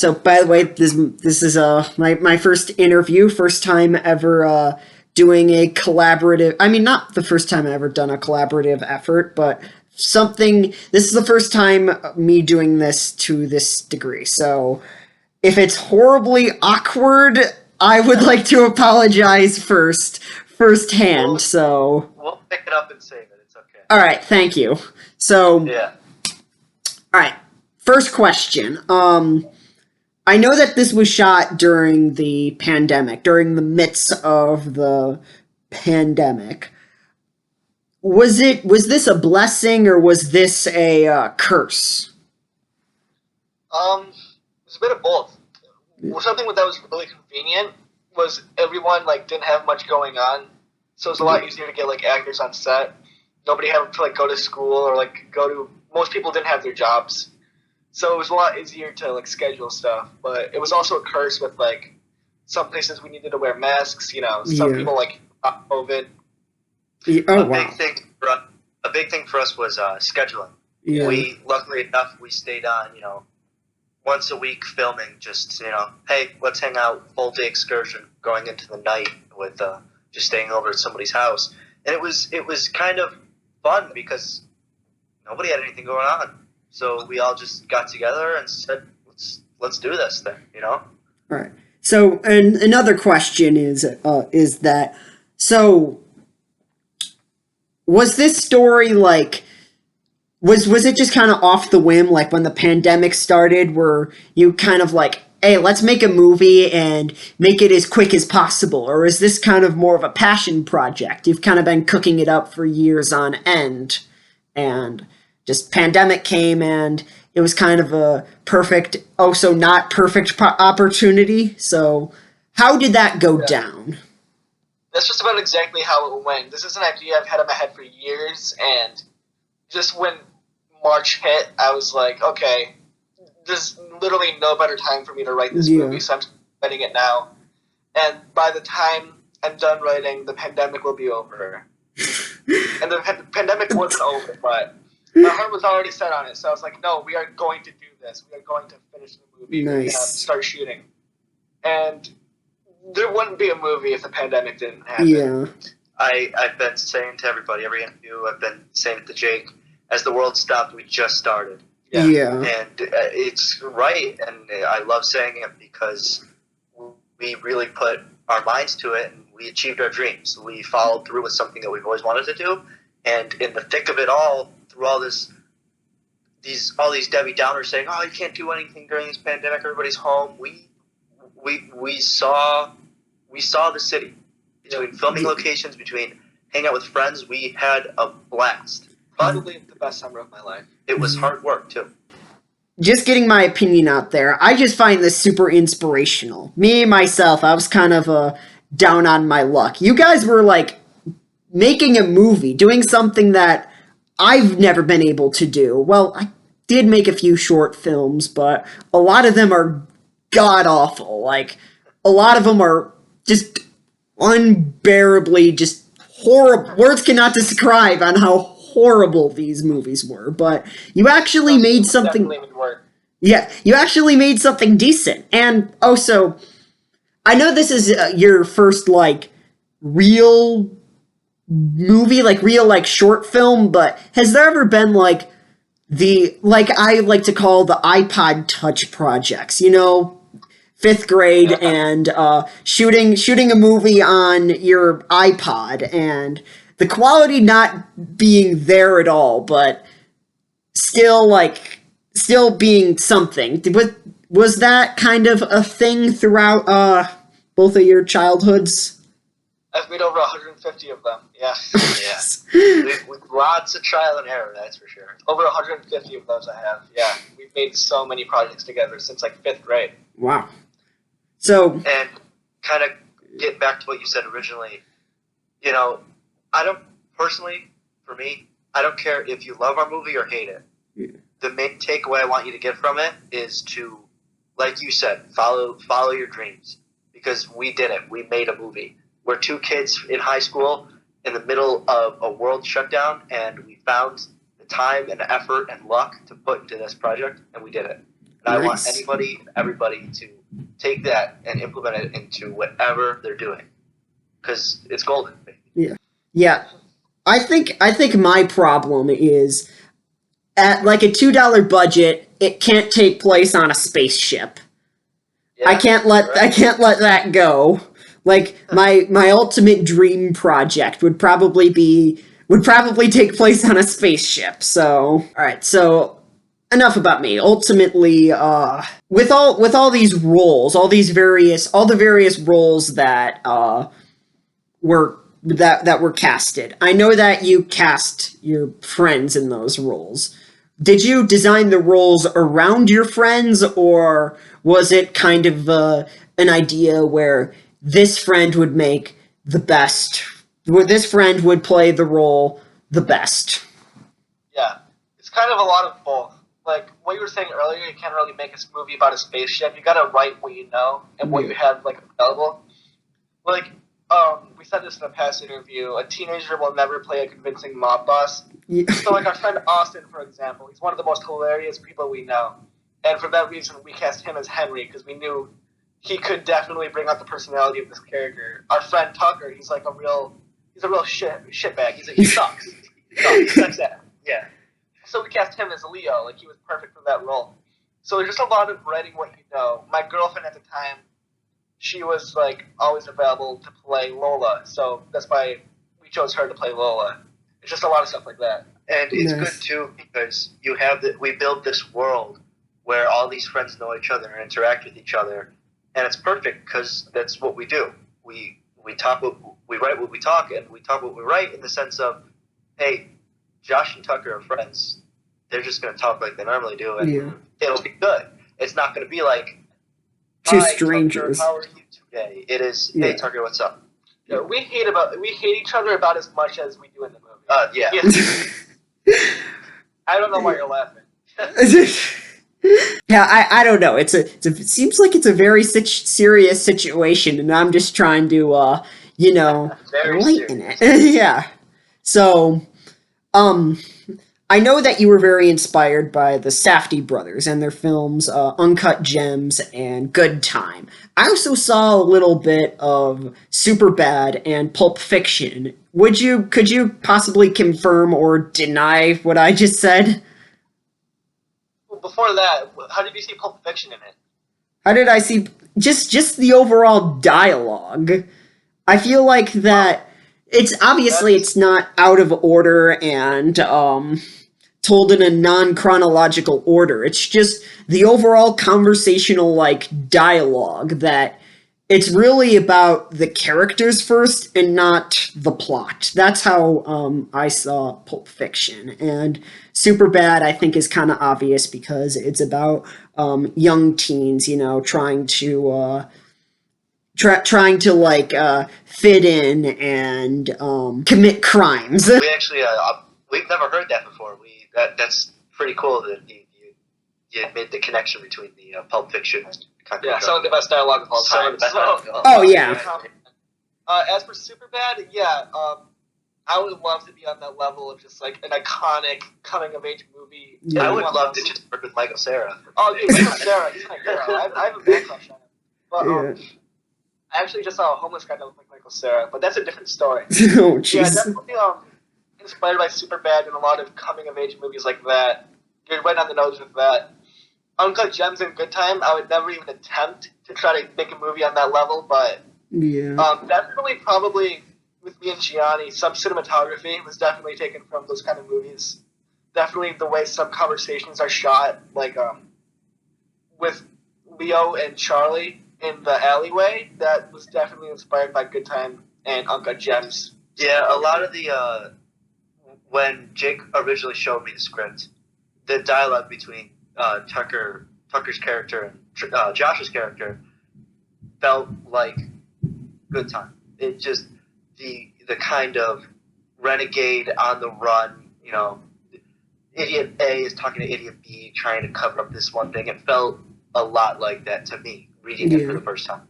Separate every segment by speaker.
Speaker 1: So, by the way, this is my first interview, first time ever doing a collaborative. I mean, not the first time I ever done a collaborative effort, but something. This is the first time me doing this to this degree. So, if it's horribly awkward, I would like to apologize firsthand.
Speaker 2: We'll
Speaker 1: So,
Speaker 2: we'll pick it up and save it. It's okay.
Speaker 1: all right, thank you. So,
Speaker 2: Yeah.
Speaker 1: all right, first question. I know that this was shot during the pandemic, during the midst of the pandemic. Was this a blessing or was this a curse?
Speaker 2: It's a bit of both. Well, something that was really convenient was everyone like didn't have much going on, so it was a lot easier to get like actors on set. Nobody had to like go to school or like go to. Most people didn't have their jobs, so it was a lot easier to like schedule stuff. But it was also a curse with like some places we needed to wear masks. You know, some
Speaker 1: Yeah.
Speaker 2: people like got COVID.
Speaker 1: Yeah. Oh
Speaker 3: A
Speaker 1: wow.
Speaker 3: big thing for us, a big thing for us was scheduling.
Speaker 1: Yeah.
Speaker 3: We luckily enough we stayed on once a week filming. Just hey, let's hang out, full day excursion, going into the night with just staying over at somebody's house, and it was kind of fun because nobody had anything going on, so we all just got together and said let's do this thing.
Speaker 1: All right. So, and another question is that so was this story like was it just kind of off the whim, like when the pandemic started, where you kind of like, hey, let's make a movie and make it as quick as possible, or is this kind of more of a passion project? You've kind of been cooking it up for years on end, and just pandemic came and it was kind of a perfect, oh so not perfect opportunity. So how did that go
Speaker 2: Yeah.
Speaker 1: down?
Speaker 2: That's just about exactly how it went. This is an idea I've had in my head for years, and just when March hit, I was like, okay, there's literally no better time for me to write this
Speaker 1: Yeah.
Speaker 2: movie, so I'm writing it now. And by the time I'm done writing, the pandemic will be over. And the pandemic wasn't over, but my heart was already set on it, so I was like, no, we are going to do this. We are going to finish the movie. We're going to
Speaker 1: Nice.
Speaker 2: start shooting. And there wouldn't be a movie if the pandemic didn't happen.
Speaker 1: Yeah.
Speaker 3: I've been saying to everybody, every interview, I've been saying it to Jake, as the world stopped, we just started.
Speaker 2: Yeah.
Speaker 1: Yeah.
Speaker 3: And it's right, and I love saying it because we really put our minds to it, and we achieved our dreams. We followed through with something that we've always wanted to do, and in the thick of it all, through all these Debbie Downers saying, "Oh, you can't do anything during this pandemic. Everybody's home." We saw the city between filming locations, between hanging out with friends. We had a blast.
Speaker 2: Probably the best summer of my life.
Speaker 3: It was hard work too.
Speaker 1: Just getting my opinion out there, I just find this super inspirational. Me, myself, I was kind of down on my luck. You guys were like making a movie, doing something that I've never been able to do. Well, I did make a few short films, but a lot of them are god awful. Like, a lot of them are just unbearably just horrible. Words cannot describe on how horrible these movies were, but you actually made something.
Speaker 2: Definitely would work.
Speaker 1: Yeah, you actually made something decent. And also, I know this is your first like real movie, like real like short film, but has there ever been like the like I like to call the iPod Touch projects, you know, fifth grade and shooting a movie on your iPod and the quality not being there at all, but still being something. Was that kind of a thing throughout both of your childhoods?
Speaker 2: I've made over 150 of them. Yeah.
Speaker 3: Yes. With lots of trial and error, that's for sure.
Speaker 2: Over 150 of those I have. Yeah. We've made so many projects together since like 5th grade.
Speaker 1: Wow. So
Speaker 3: And kind of get back to what you said originally, I don't, personally, for me, I don't care if you love our movie or hate it.
Speaker 1: Yeah.
Speaker 3: The main takeaway I want you to get from it is to, like you said, follow your dreams. Because we did it. We made a movie. We're two kids in high school in the middle of a world shutdown, and we found the time and effort and luck to put into this project, and we did it. And I want
Speaker 1: Nice.
Speaker 3: anybody and everybody to take that and implement it into whatever they're doing, because it's golden.
Speaker 1: Yeah. I think my problem is at like a $2 budget, it can't take place on a spaceship.
Speaker 3: Yeah,
Speaker 1: I can't let that go. Like my ultimate dream project would probably take place on a spaceship. So, all right. So, enough about me. Ultimately, with all these roles, all the various roles that were casted. I know that you cast your friends in those roles. Did you design the roles around your friends, or was it kind of an idea where this friend would make the best, where this friend would play the role the best?
Speaker 2: Yeah, it's kind of a lot of both. Like what you were saying earlier, you can't really make a movie about a spaceship. You gotta write what you know and what you have like available. Like, we said this in a past interview. A teenager will never play a convincing mob boss.
Speaker 1: Yeah.
Speaker 2: So, like our friend Austin, for example, he's one of the most hilarious people we know, and for that reason, we cast him as Henry because we knew he could definitely bring out the personality of this character. Our friend Tucker, he's a real shitbag. He sucks. He sucks at.
Speaker 3: Yeah.
Speaker 2: So we cast him as Leo. Like he was perfect for that role. So there's just a lot of writing what you know. My girlfriend at the time, she was like always available to play Lola, so that's why we chose her to play Lola. It's just a lot of stuff like that.
Speaker 3: And it's
Speaker 1: Nice.
Speaker 3: good too because we build this world where all these friends know each other and interact with each other, and it's perfect because that's what we do. We talk what we write, what we talk, and we talk what we write in the sense of, hey, Josh and Tucker are friends. They're just going to talk like they normally do, and
Speaker 1: Yeah.
Speaker 3: it'll be good. It's not going to be like,
Speaker 1: Two
Speaker 3: "Hi,
Speaker 1: strangers.
Speaker 3: Tucker, how are you today?" It is,
Speaker 1: Yeah.
Speaker 3: hey, Tucker, what's up?
Speaker 2: Yeah, we hate each other about as much as we do in the movie.
Speaker 3: Yeah.
Speaker 2: I don't know why you're laughing.
Speaker 1: Yeah, I don't know. It seems like it's a very serious situation, and I'm just trying to
Speaker 3: Very
Speaker 1: lighten it.
Speaker 3: serious.
Speaker 1: Yeah. So, I know that you were very inspired by the Safdie brothers and their films Uncut Gems and Good Time. I also saw a little bit of Superbad and Pulp Fiction. Could you possibly confirm or deny what I just said?
Speaker 2: Well, before that, how did you see Pulp Fiction in it?
Speaker 1: How did I see just the overall dialogue? I feel like that it's not out of order and told in a non-chronological order. It's just the overall conversational like dialogue that it's really about the characters first and not the plot. That's how I saw Pulp Fiction. And Superbad, I think, is kind of obvious because it's about young teens, trying to fit in and commit crimes.
Speaker 3: We actually we've never heard that before. That's pretty cool that you made the connection between the Pulp Fiction and
Speaker 2: Yeah, some of the best dialogue of all
Speaker 3: Some
Speaker 2: time.
Speaker 3: of the best
Speaker 2: So,
Speaker 3: dialogue.
Speaker 1: Oh, yeah.
Speaker 2: As for Superbad, yeah, I would love to be on that level of just like an iconic coming of age movie.
Speaker 1: Yeah.
Speaker 3: I would love to just work with Michael Cera.
Speaker 2: Oh, dude, Michael Cera, he's my hero. I have a man crush on him. But
Speaker 1: Yeah.
Speaker 2: I actually just saw a homeless guy that looked like Michael Cera, but that's a different story.
Speaker 1: Oh,
Speaker 2: Yeah,
Speaker 1: jeez.
Speaker 2: definitely inspired by Superbad and a lot of coming of age movies like that. You're right on the nose with that. Uncut Gems and Good Time, I would never even attempt to try to make a movie on that level, but
Speaker 1: Yeah.
Speaker 2: definitely probably with me and Gianni, some cinematography was definitely taken from those kind of movies. Definitely the way some conversations are shot, like with Leo and Charlie in the alleyway, that was definitely inspired by Good Time and Uncut Gems.
Speaker 3: Yeah, a lot of the when Jake originally showed me the script, the dialogue between Tucker's character and Josh's character felt like Good Time. It just the kind of renegade on the run, idiot A is talking to idiot B, trying to cover up this one thing. It felt a lot like that to me reading it for the first time.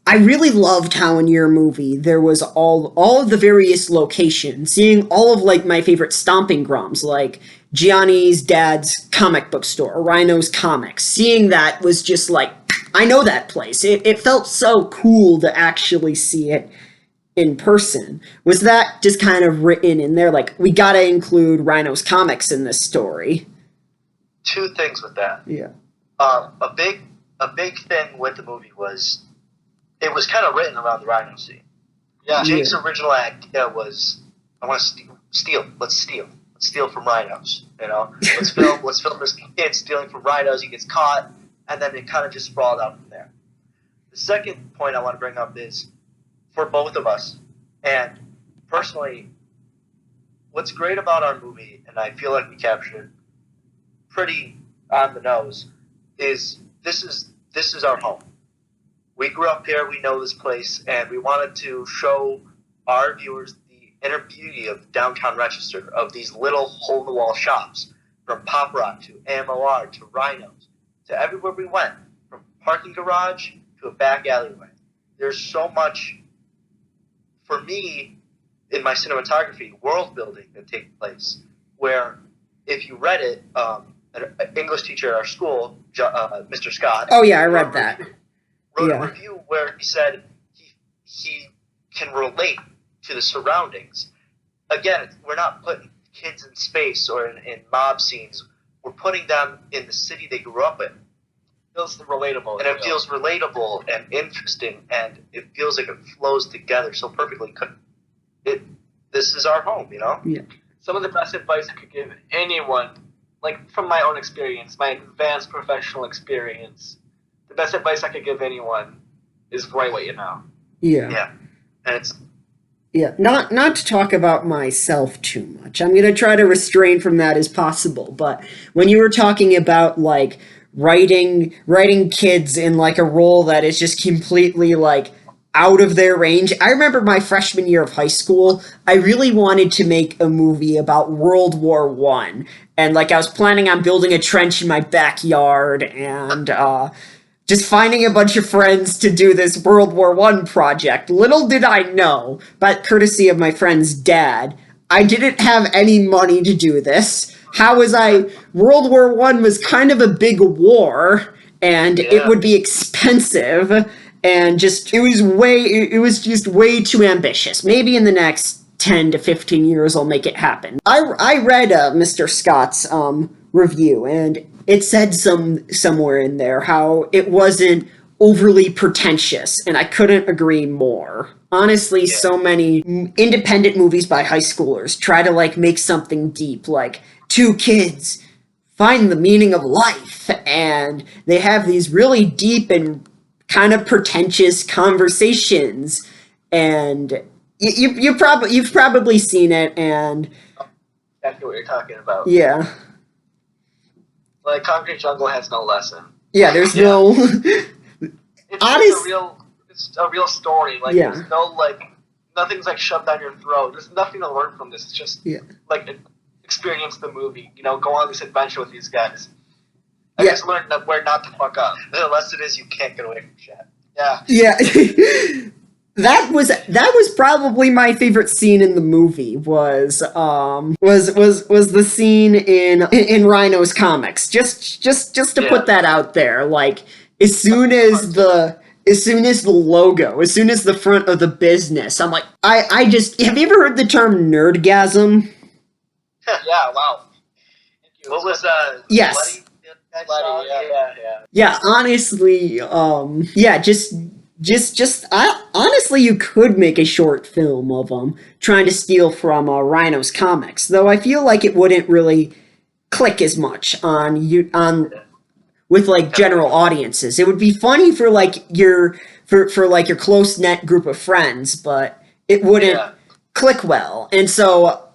Speaker 1: I really loved how in your movie there was all of the various locations, seeing all of like my favorite stomping grounds like Gianni's dad's comic book store, Rhino's Comics. Seeing that was just like, I know that place. It felt so cool to actually see it in person. Was that just kind of written in there? Like, we gotta include Rhino's Comics in this story.
Speaker 3: Two things with that.
Speaker 1: Yeah.
Speaker 3: A big thing with the movie was it was kind of written around the Rhino scene.
Speaker 2: Yeah.
Speaker 3: Jake's original idea was, I want to steal. Let's steal from rhinos. You know, let's film this kid stealing from rhinos. He gets caught, and then it kind of just sprawled out from there. The second point I want to bring up is for both of us, and personally, what's great about our movie, and I feel like we captured it pretty on the nose, is this is our home. We grew up here, we know this place, and we wanted to show our viewers the inner beauty of downtown Rochester, of these little hole-in-the-wall shops, from Pop Rock to AMOR to Rhinos, to everywhere we went, from parking garage to a back alleyway. There's so much, for me, in my cinematography, world building that takes place, where if you read it, an English teacher at our school, Mr. Scott.
Speaker 1: Oh yeah, I read that.
Speaker 3: Wrote a review where he said he can relate to the surroundings. Again, we're not putting kids in space or in mob scenes. We're putting them in the city they grew up in.
Speaker 2: It feels relatable.
Speaker 3: And it feels relatable and interesting, and it feels like it flows together so perfectly. This is our home, you know?
Speaker 1: Yeah.
Speaker 2: Some of the best advice I could give anyone, like from my own experience, my advanced professional experience, the best advice I could give anyone is write what you know.
Speaker 1: Yeah.
Speaker 3: Yeah. And it's...
Speaker 1: Yeah, not to talk about myself too much. I'm going to try to restrain from that as possible, but when you were talking about, like, writing kids in, like, a role that is just completely, like, out of their range. I remember my freshman year of high school, I really wanted to make a movie about World War I. And, like, I was planning on building a trench in my backyard and, just finding a bunch of friends to do this World War I project. Little did I know, but courtesy of my friend's dad, I didn't have any money to do this. World War I was kind of a big war, and it would be expensive, and it was just way too ambitious. Maybe in the next 10 to 15 years I'll make it happen. I read Mr. Scott's review, and it said somewhere in there how it wasn't overly pretentious, and I couldn't agree more. Honestly, so many independent movies by high schoolers try to, like, make something deep, like, two kids find the meaning of life, and they have these really deep and kind of pretentious conversations, and you've probably seen it, and...
Speaker 2: Exactly what you're talking about.
Speaker 1: Yeah.
Speaker 2: Like, Concrete Jungle has no lesson.
Speaker 1: Yeah, there's no...
Speaker 2: It's a real story. Like, there's no, like, nothing's, like, shoved down your throat. There's nothing to learn from this. It's just, like, experience the movie. You know, go on this adventure with these guys. I just learned where not to fuck up.
Speaker 3: The lesson is you can't get away from shit.
Speaker 2: Yeah.
Speaker 1: Yeah. That was probably my favorite scene in the movie was the scene in Rhino's Comics. Just to put that out there, like as soon as the logo, as soon as the front of the business, I'm like, I just have you ever heard the term nerdgasm?
Speaker 2: Yeah, wow.
Speaker 3: What was
Speaker 1: yes.
Speaker 2: Bloody, yeah.
Speaker 1: Yeah, honestly, honestly, you could make a short film of them trying to steal from Rhino's Comics, though I feel like it wouldn't really click as much with like general audiences. It would be funny for like your close knit group of friends, but it wouldn't click well. And so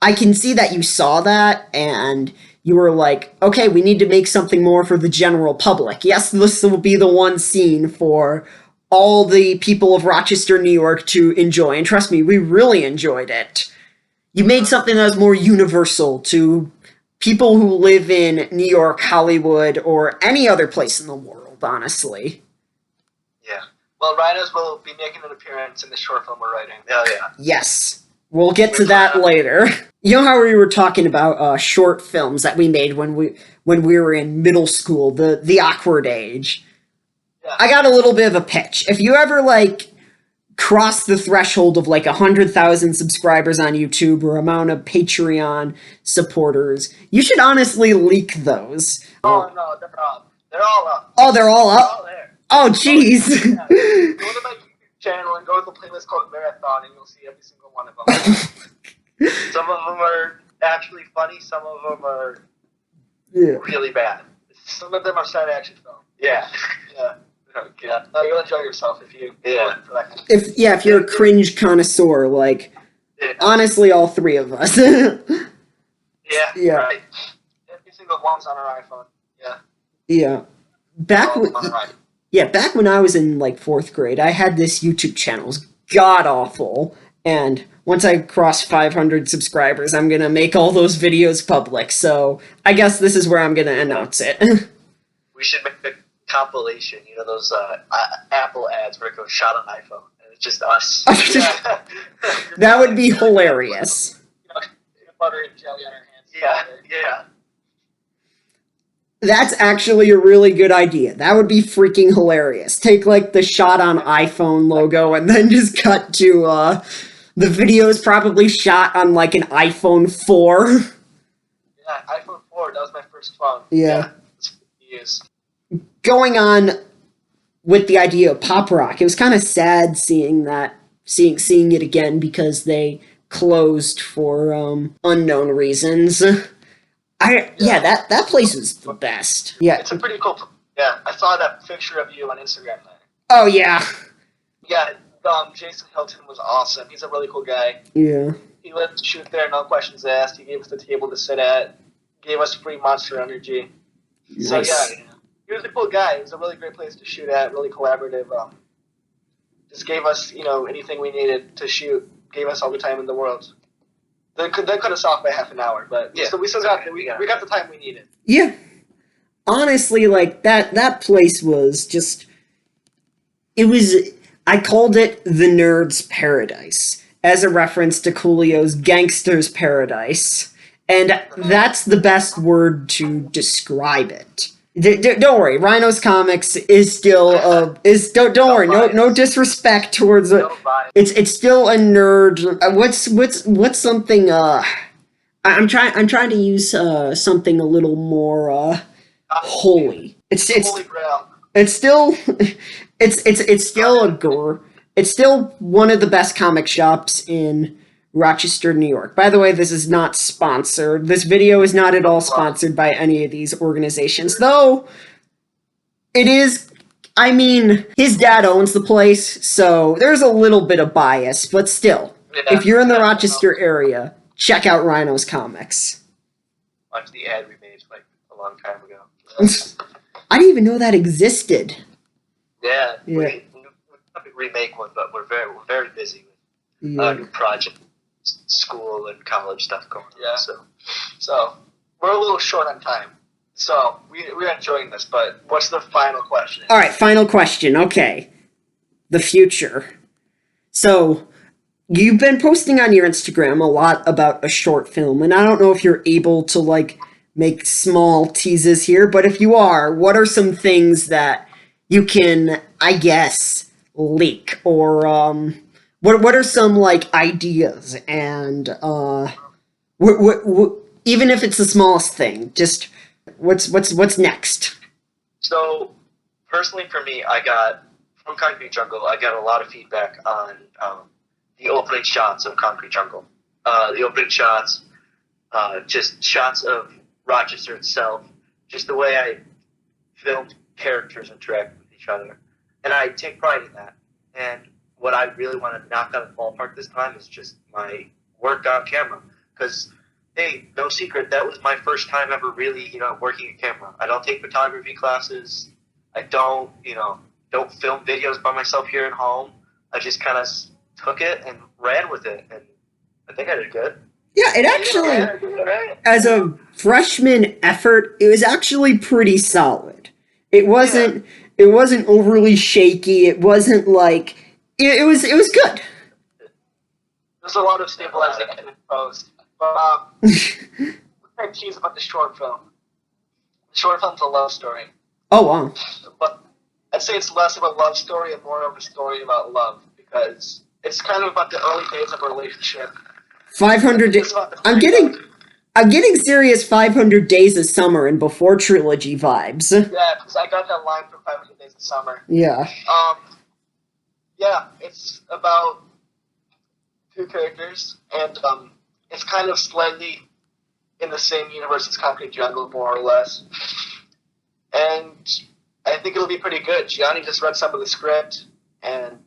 Speaker 1: I can see that you saw that and you were like, okay, we need to make something more for the general public. Yes, this will be the one scene for all the people of Rochester, New York to enjoy. And trust me, we really enjoyed it. You made something that was more universal to people who live in New York, Hollywood, or any other place in the world, honestly.
Speaker 3: Yeah.
Speaker 2: Well, Rhinos will be making an appearance in the short film we're writing.
Speaker 3: Oh, yeah.
Speaker 1: Yes. We'll get to that later. You know how we were talking about short films that we made when we were in middle school, the awkward age.
Speaker 2: Yeah.
Speaker 1: I got a little bit of a pitch. If you ever like cross the threshold of like 100,000 subscribers on YouTube or amount of Patreon supporters, you should honestly leak those.
Speaker 2: Oh no, they're up. They're all up.
Speaker 1: Oh, they're all
Speaker 2: They're
Speaker 1: up.
Speaker 2: all there.
Speaker 1: Oh, jeez.
Speaker 2: Yeah. Go to my YouTube channel and go to the playlist called Marathon, and you'll see every single one of them.
Speaker 3: Some of them are actually funny. Some of them are
Speaker 1: Yeah.
Speaker 3: really bad.
Speaker 2: Some of them are sad action films.
Speaker 3: Yeah.
Speaker 2: Yeah. Yeah. No, you'll enjoy yourself if you
Speaker 3: Yeah.
Speaker 2: for that kind of
Speaker 1: If you're a cringe connoisseur, like
Speaker 3: Yeah.
Speaker 1: honestly, all three of us.
Speaker 3: Yeah.
Speaker 1: Yeah.
Speaker 3: Right.
Speaker 2: every single one's on our iPhone. Yeah.
Speaker 1: Yeah. Back when,
Speaker 2: On our iPhone.
Speaker 1: yeah, back when I was in like 4th grade, I had this YouTube channel. It was god awful. And once I cross 500 subscribers, I'm gonna make all those videos public. So I guess this is where I'm gonna announce it.
Speaker 3: We should make a compilation. You know those Apple ads where it goes shot on iPhone, and it's just us.
Speaker 2: Yeah.
Speaker 1: That would be hilarious.
Speaker 2: You know, peanut butter and jelly on our hands.
Speaker 3: Yeah. Yeah.
Speaker 1: That's actually a really good idea. That would be freaking hilarious. Take like the shot on iPhone logo and then just cut to the video is probably shot on like an iPhone 4.
Speaker 2: Yeah, iPhone 4. That was my first phone.
Speaker 1: Yeah.
Speaker 2: It's years.
Speaker 1: Going on with the idea of pop rock, it was kind of sad seeing it again because they closed for unknown reasons. That place was the best. Yeah.
Speaker 2: It's a pretty cool. Yeah, I saw that picture of you on Instagram there.
Speaker 1: Oh yeah.
Speaker 2: Yeah, Jason Hilton was awesome. He's a really cool guy.
Speaker 1: Yeah.
Speaker 2: He let us shoot there, no questions asked. He gave us the table to sit at. Gave us free Monster Energy.
Speaker 1: Nice.
Speaker 2: So yeah, he was a cool guy. It was a really great place to shoot at. Really collaborative. Just gave us anything we needed to shoot. Gave us all the time in the world. They cut us off by half an hour, but
Speaker 3: Yeah.
Speaker 2: we still got we got the time we needed.
Speaker 1: Yeah. Honestly, like that place was just I called it the Nerd's Paradise as a reference to Coolio's Gangster's Paradise. And that's the best word to describe it. Don't worry, Rhino's Comics is still don't worry, no disrespect towards it.
Speaker 3: No bias.
Speaker 1: It's still a nerd. What's something I'm trying to use something a little more holy. It's
Speaker 2: Holy Grail.
Speaker 1: it's still it's still it's still one of the best comic shops in Rochester, New York. By the way, this is not sponsored. This video is not at all sponsored by any of these organizations, though it is. I mean, his dad owns the place, so there's a little bit of bias, but still,
Speaker 3: Yeah.
Speaker 1: if you're in the Rochester area, check out Rhino's Comics.
Speaker 3: Watch the ad we made like a long time ago.
Speaker 1: I didn't even know that existed.
Speaker 3: Yeah.
Speaker 1: Yeah.
Speaker 3: We probably remake one, but we're very busy with
Speaker 1: Yeah.
Speaker 3: new projects, school and college stuff going on.
Speaker 2: Yeah.
Speaker 3: So
Speaker 2: We're a little short on time. So we're enjoying this, but what's the final question?
Speaker 1: All right, final question. Okay. The future. So, you've been posting on your Instagram a lot about a short film, and I don't know if you're able to, like, make small teases here, but if you are, what are some things that you can, I guess, leak? Or, what are some, like, ideas? And, even if it's the smallest thing, just what's next?
Speaker 3: So, personally for me, I got, from Concrete Jungle, I got a lot of feedback on the opening shots of Concrete Jungle. The opening shots, just shots of Rochester itself, just the way I filmed characters interact with each other. And I take pride in that. And what I really want to knock out of the ballpark this time is just my work on camera. Because, hey, no secret, that was my first time ever really, working a camera. I don't take photography classes. I don't film videos by myself here at home. I just kind of took it and ran with it, and I think I did good.
Speaker 1: Yeah, it actually, as a freshman effort, it was actually pretty solid. It wasn't overly shaky. It wasn't like it was good.
Speaker 2: There's a lot of stabilization in post. But I tease about the short film. The short film's a love story,
Speaker 1: Oh, wow.
Speaker 2: but I'd say it's less of a love story and more of a story about love because it's kind of about the early days of a relationship.
Speaker 1: 500
Speaker 2: It's about the
Speaker 1: I'm getting serious 500 Days of Summer and Before trilogy vibes.
Speaker 2: Yeah, because I got that line from 500 Days of Summer.
Speaker 1: Yeah.
Speaker 2: Yeah, it's about two characters, and it's kind of slightly in the same universe as Concrete Jungle, more or less. And I think it'll be pretty good. Gianni just read some of the script, and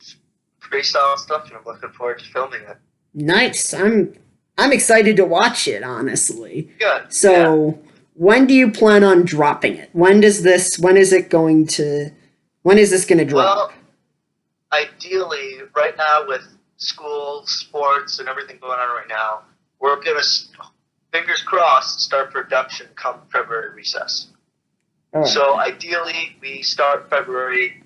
Speaker 3: Freestyle stuff, and I'm looking forward to filming it.
Speaker 1: Nice. I'm excited to watch it, honestly.
Speaker 3: Good.
Speaker 1: So, when do you plan on dropping it? When is this going to drop?
Speaker 3: Well, ideally, right now with school, sports, and everything going on right now, we're going to, fingers crossed, start production come February recess.
Speaker 1: All right.
Speaker 3: So ideally, we start February,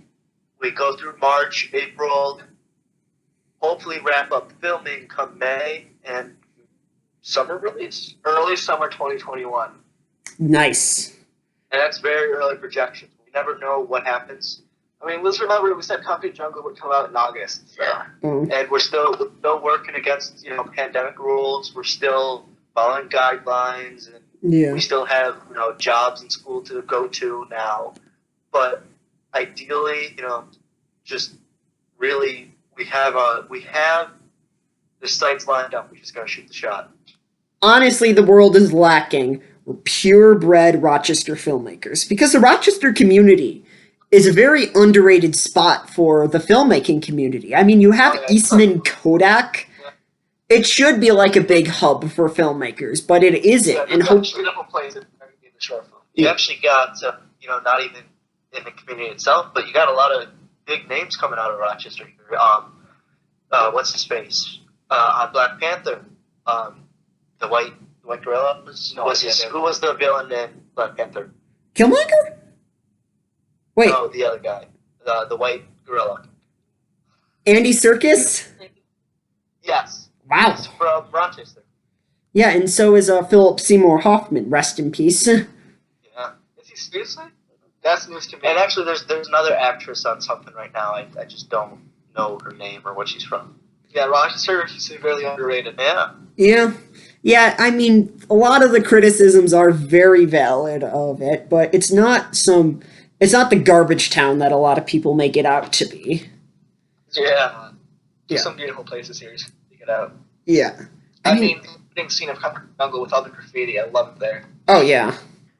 Speaker 3: we go through March, April, hopefully wrap up filming come May, and summer release.
Speaker 2: early summer 2021.
Speaker 1: Nice.
Speaker 3: And that's very early projections. We never know what happens.
Speaker 2: I mean, let's remember we said Concrete Jungle would come out in August. So.
Speaker 3: Yeah.
Speaker 1: Mm.
Speaker 3: And we're still working against, pandemic rules. We're still following guidelines, and
Speaker 1: Yeah.
Speaker 3: we still have, jobs in school to go to now. But ideally, just really, we have the sites lined up. We just gotta shoot the shot.
Speaker 1: Honestly, the world is lacking purebred Rochester filmmakers because the Rochester community is a very underrated spot for the filmmaking community. I mean, you have Eastman Kodak. It should be like a big hub for filmmakers, but it isn't.
Speaker 2: Yeah,
Speaker 1: And
Speaker 2: beautiful place in the short film.
Speaker 3: You actually got, not even in the community itself, but you got a lot of big names coming out of Rochester. What's his face? On Black Panther, the white gorilla who was the villain in Black Panther?
Speaker 1: Killmonger? Wait,
Speaker 3: No, the other guy, the white gorilla.
Speaker 1: Andy Serkis?
Speaker 2: Yes.
Speaker 1: Wow.
Speaker 3: He's from Rochester.
Speaker 1: Yeah, and so is Philip Seymour Hoffman. Rest in peace.
Speaker 3: Yeah.
Speaker 2: Is he seriously? That's news to me.
Speaker 3: And actually, there's another actress on something right now. I just don't know her name or what she's from.
Speaker 2: Yeah, Rochester is severely underrated.
Speaker 3: Yeah.
Speaker 1: Yeah, I mean, a lot of the criticisms are very valid of it, but it's not the garbage town that a lot of people make it out to be.
Speaker 2: Yeah.
Speaker 1: Yeah.
Speaker 2: Some beautiful places here. Just check it out.
Speaker 1: Yeah.
Speaker 2: I mean, the opening scene of Concrete Jungle with all the graffiti, I love it there.
Speaker 1: Oh, yeah.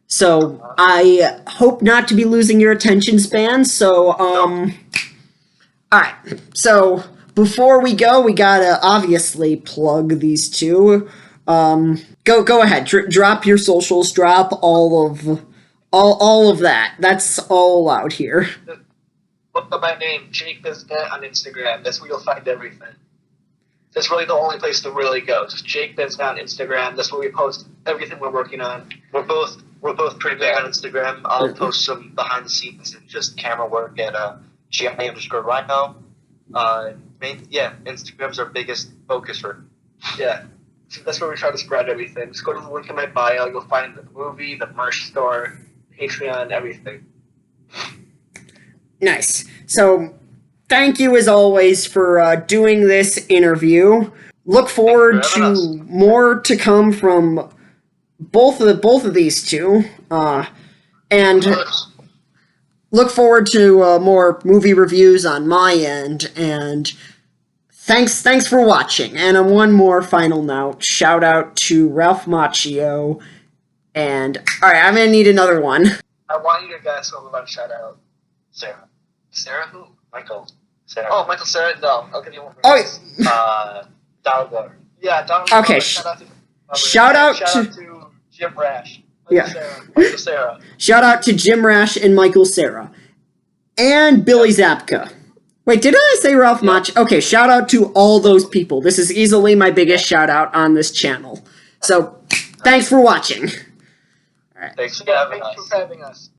Speaker 1: So, I hope not to be losing your attention span, so, alright. So, before we go, we gotta obviously plug these two. Go ahead, drop your socials, drop all of that. That's all allowed here.
Speaker 2: Look up my name, Jake Biznet on Instagram. That's where you'll find everything. That's really the only place to really go. Just Jake Biznet on Instagram. That's where we post everything we're working on.
Speaker 3: We're both pretty big on Instagram. I'll post some behind the scenes and just camera work at Gianni_Rhino. Instagram's our biggest focus for.
Speaker 2: Yeah. So that's where we try to spread everything. Just go to the link in my bio. You'll find the movie, the merch store, Patreon, everything.
Speaker 1: Nice. So, thank you as always for doing this interview. Look forward to more to come from both of these two, and look forward to more movie reviews on my end. And thanks for watching. And on one more final note, shout out to Ralph Macchio. And all right, I'm gonna need another one.
Speaker 2: I want you to guess who I'm about to shout out.
Speaker 3: Sarah.
Speaker 2: Sarah who?
Speaker 3: Michael. Sarah.
Speaker 2: Oh, Michael Sarah? No, I'll give you one.
Speaker 3: Donald Glover.
Speaker 2: Yeah, Donald.
Speaker 1: Okay, shout out
Speaker 2: to Jim Rash.
Speaker 1: Yeah.
Speaker 2: Sarah.
Speaker 1: Shout out to Jim Rash and Michael Cera. And Billy Zabka. Wait, did I say Ralph Macchio? Okay, shout out to all those people. This is easily my biggest shout out on this channel. So, thanks for watching.
Speaker 3: Thanks for having us.
Speaker 2: Thanks for having us.